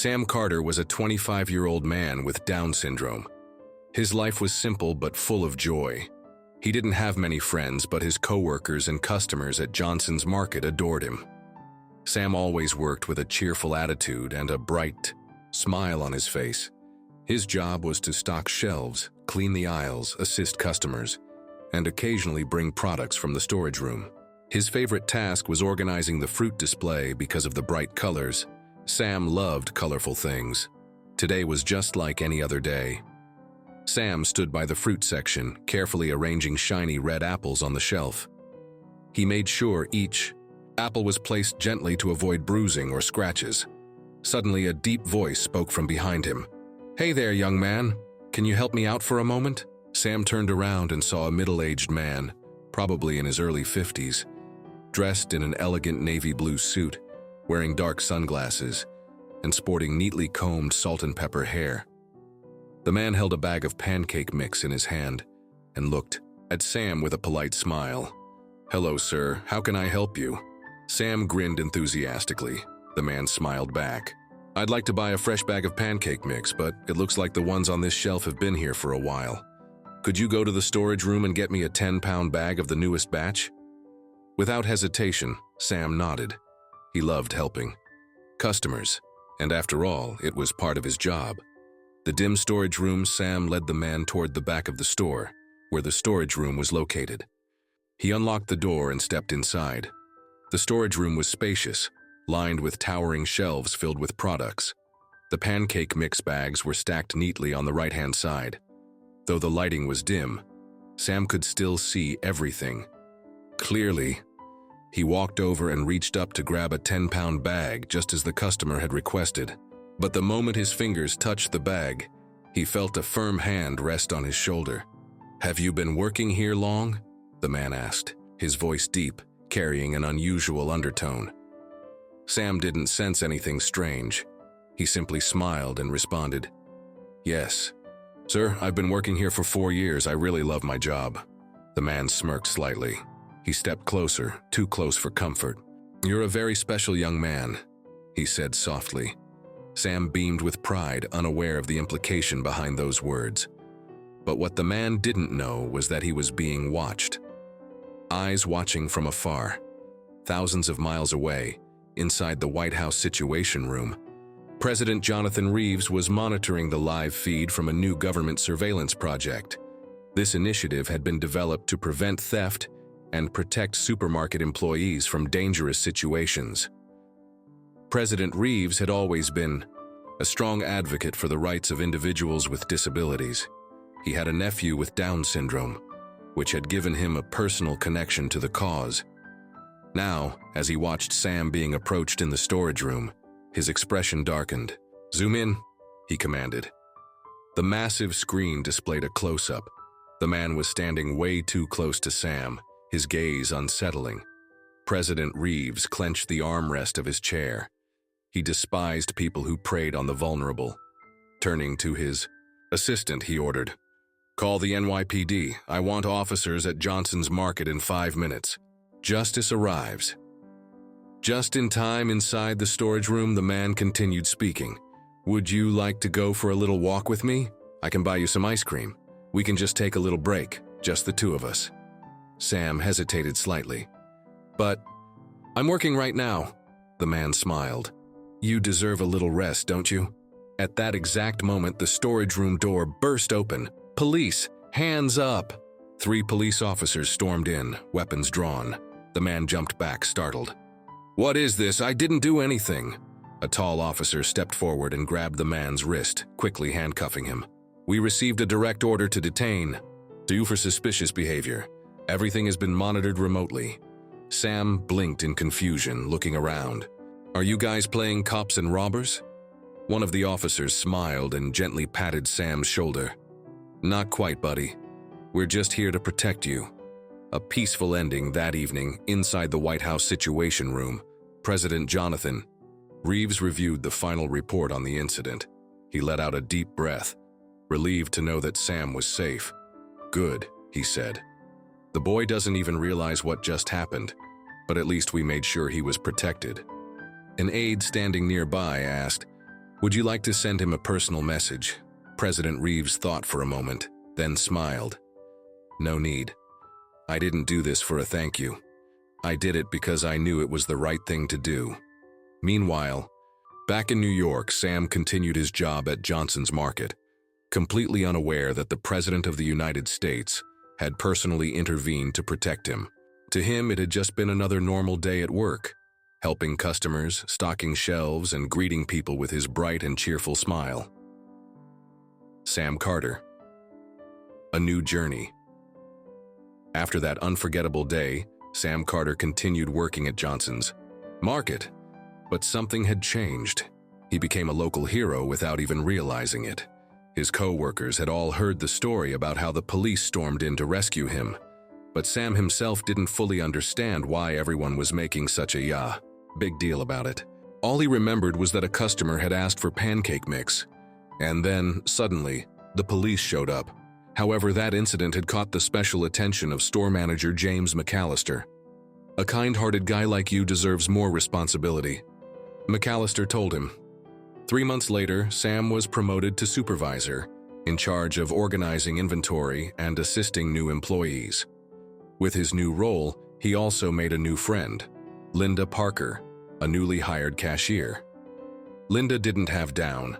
Sam Carter was a 25-year-old man with Down syndrome. His life was simple but full of joy. He didn't have many friends, but his coworkers and customers at Johnson's Market adored him. Sam always worked with a cheerful attitude and a bright smile on his face. His job was to stock shelves, clean the aisles, assist customers, and occasionally bring products from the storage room. His favorite task was organizing the fruit display because of the bright colors. Sam loved colorful things. Today was just like any other day. Sam stood by the fruit section, carefully arranging shiny red apples on the shelf. He made sure each apple was placed gently to avoid bruising or scratches. Suddenly, a deep voice spoke from behind him. "Hey there, young man. Can you help me out for a moment?" Sam turned around and saw a middle-aged man, probably in his early 50s, dressed in an elegant navy blue suit, wearing dark sunglasses, and sporting neatly combed salt and pepper hair. The man held a bag of pancake mix in his hand and looked at Sam with a polite smile. "Hello, sir. How can I help you?" Sam grinned enthusiastically. The man smiled back. "I'd like to buy a fresh bag of pancake mix, but it looks like the ones on this shelf have been here for a while. Could you go to the storage room and get me a 10-pound bag of the newest batch?" Without hesitation, Sam nodded. He loved helping customers, and after all, it was part of his job. The dim storage room, Sam led the man toward the back of the store, where the storage room was located. He unlocked the door and stepped inside. The storage room was spacious, lined with towering shelves filled with products. The pancake mix bags were stacked neatly on the right-hand side. Though the lighting was dim, Sam could still see everything clearly. He walked over and reached up to grab a 10-pound bag just as the customer had requested. But the moment his fingers touched the bag, he felt a firm hand rest on his shoulder. "Have you been working here long?" the man asked, his voice deep, carrying an unusual undertone. Sam didn't sense anything strange. He simply smiled and responded, "Yes. Sir, I've been working here for 4 years. I really love my job." The man smirked slightly. He stepped closer, too close for comfort. "You're a very special young man," he said softly. Sam beamed with pride, unaware of the implication behind those words. But what the man didn't know was that he was being watched. Eyes watching from afar, thousands of miles away, inside the White House Situation Room, President Jonathan Reeves was monitoring the live feed from a new government surveillance project. This initiative had been developed to prevent theft and protect supermarket employees from dangerous situations. President Reeves had always been a strong advocate for the rights of individuals with disabilities. He had a nephew with Down syndrome, which had given him a personal connection to the cause. Now, as he watched Sam being approached in the storage room, his expression darkened. "Zoom in," he commanded. The massive screen displayed a close-up. The man was standing way too close to Sam, his gaze unsettling. President Reeves clenched the armrest of his chair. He despised people who preyed on the vulnerable. Turning to his assistant, he ordered, "Call the NYPD. I want officers at Johnson's Market in 5 minutes. Justice arrives." Just in time, inside the storage room, the man continued speaking. "Would you like to go for a little walk with me? I can buy you some ice cream. We can just take a little break, just the two of us." Sam hesitated slightly. "But I'm working right now," the man smiled. "You deserve a little rest, don't you?" At that exact moment, the storage room door burst open. "Police, hands up!" 3 police officers stormed in, weapons drawn. The man jumped back, startled. "What is this? I didn't do anything." A tall officer stepped forward and grabbed the man's wrist, quickly handcuffing him. "We received a direct order to detain you for suspicious behavior. Everything has been monitored remotely." Sam blinked in confusion, looking around. "Are you guys playing cops and robbers?" One of the officers smiled and gently patted Sam's shoulder. "Not quite, buddy. We're just here to protect you." A peaceful ending that evening inside the White House Situation Room. President Jonathan Reeves reviewed the final report on the incident. He let out a deep breath, relieved to know that Sam was safe. "Good," he said. "The boy doesn't even realize what just happened, but at least we made sure he was protected." An aide standing nearby asked, "Would you like to send him a personal message?" President Reeves thought for a moment, then smiled. "No need. I didn't do this for a thank you. I did it because I knew it was the right thing to do." Meanwhile, back in New York, Sam continued his job at Johnson's Market, completely unaware that the President of the United States had personally intervened to protect him. To him, it had just been another normal day at work, helping customers, stocking shelves, and greeting people with his bright and cheerful smile. Sam Carter. A new journey. After that unforgettable day, Sam Carter continued working at Johnson's Market, but something had changed. He became a local hero without even realizing it. His co-workers had all heard the story about how the police stormed in to rescue him, but Sam himself didn't fully understand why everyone was making such a big deal about it. All he remembered was that a customer had asked for pancake mix, and then, suddenly, the police showed up. However, that incident had caught the special attention of store manager James McAllister. "A kind-hearted guy like you deserves more responsibility," McAllister told him. 3 months later, Sam was promoted to supervisor, in charge of organizing inventory and assisting new employees. With his new role, he also made a new friend, Linda Parker, a newly hired cashier. Linda didn't have Down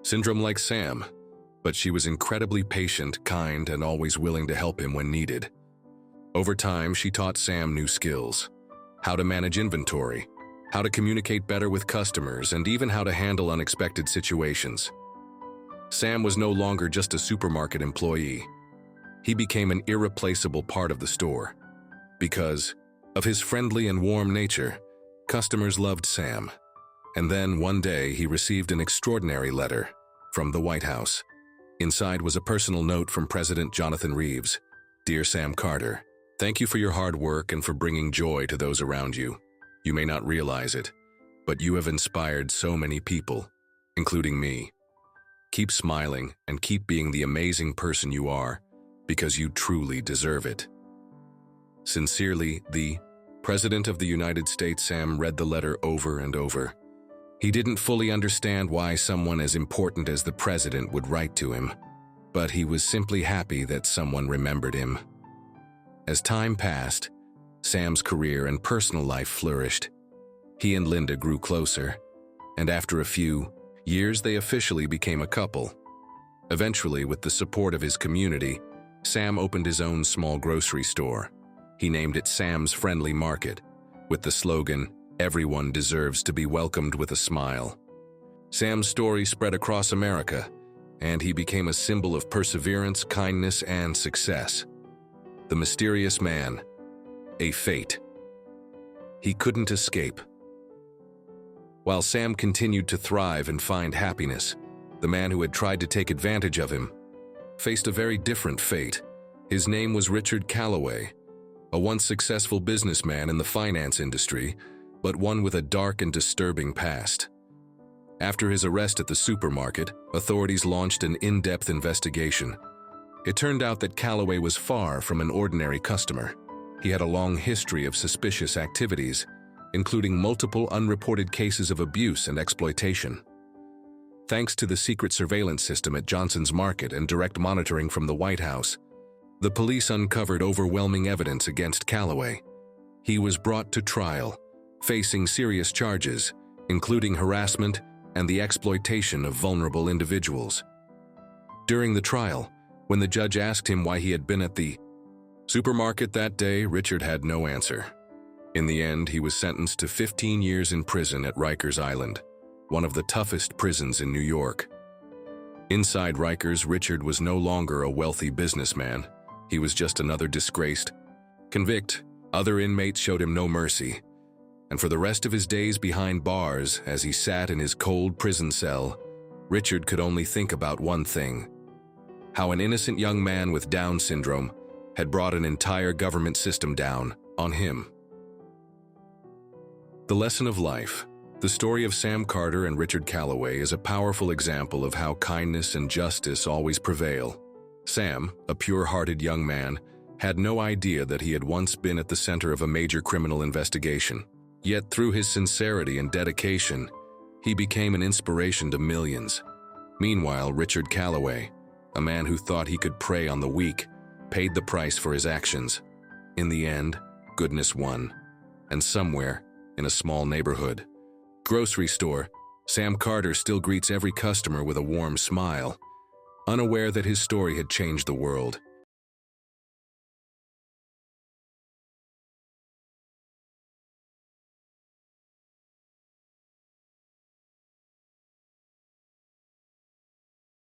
syndrome like Sam, but she was incredibly patient, kind, and always willing to help him when needed. Over time, she taught Sam new skills: how to manage inventory, how to communicate better with customers, and even how to handle unexpected situations. Sam was no longer just a supermarket employee. He became an irreplaceable part of the store. Because of his friendly and warm nature, customers loved Sam. And then one day he received an extraordinary letter from the White House. Inside was a personal note from President Jonathan Reeves. "Dear Sam Carter, thank you for your hard work and for bringing joy to those around you. You may not realize it, but you have inspired so many people, including me. Keep smiling and keep being the amazing person you are, because you truly deserve it. Sincerely, the President of the United States." Sam read the letter over and over. He didn't fully understand why someone as important as the president would write to him, but he was simply happy that someone remembered him. As time passed, Sam's career and personal life flourished. He and Linda grew closer, and after a few years they officially became a couple. Eventually, with the support of his community, Sam opened his own small grocery store. He named it Sam's Friendly Market, with the slogan, "Everyone deserves to be welcomed with a smile." Sam's story spread across America, and he became a symbol of perseverance, kindness, and success. The mysterious man, a fate he couldn't escape. While Sam continued to thrive and find happiness, the man who had tried to take advantage of him faced a very different fate. His name was Richard Calloway, a once successful businessman in the finance industry, but one with a dark and disturbing past. After his arrest at the supermarket, authorities launched an in-depth investigation. It turned out that Calloway was far from an ordinary customer. He had a long history of suspicious activities, including multiple unreported cases of abuse and exploitation. Thanks to the secret surveillance system at Johnson's Market and direct monitoring from the White House, the police uncovered overwhelming evidence against Calloway. He was brought to trial, facing serious charges, including harassment and the exploitation of vulnerable individuals. During the trial, when the judge asked him why he had been at the supermarket that day, Richard had no answer. In the end, he was sentenced to 15 years in prison at Rikers Island, one of the toughest prisons in New York. Inside Rikers, Richard was no longer a wealthy businessman. He was just another disgraced convict. Other inmates showed him no mercy. And for the rest of his days behind bars, as he sat in his cold prison cell, Richard could only think about one thing: how an innocent young man with Down syndrome had brought an entire government system down on him. The lesson of life. The story of Sam Carter and Richard Calloway is a powerful example of how kindness and justice always prevail. Sam, a pure-hearted young man, had no idea that he had once been at the center of a major criminal investigation. Yet through his sincerity and dedication, He became an inspiration to millions. Meanwhile, Richard Calloway, a man who thought he could prey on the weak, paid the price for his actions. In the end, goodness won. And somewhere, in a small neighborhood grocery store, Sam Carter still greets every customer with a warm smile, unaware that his story had changed the world.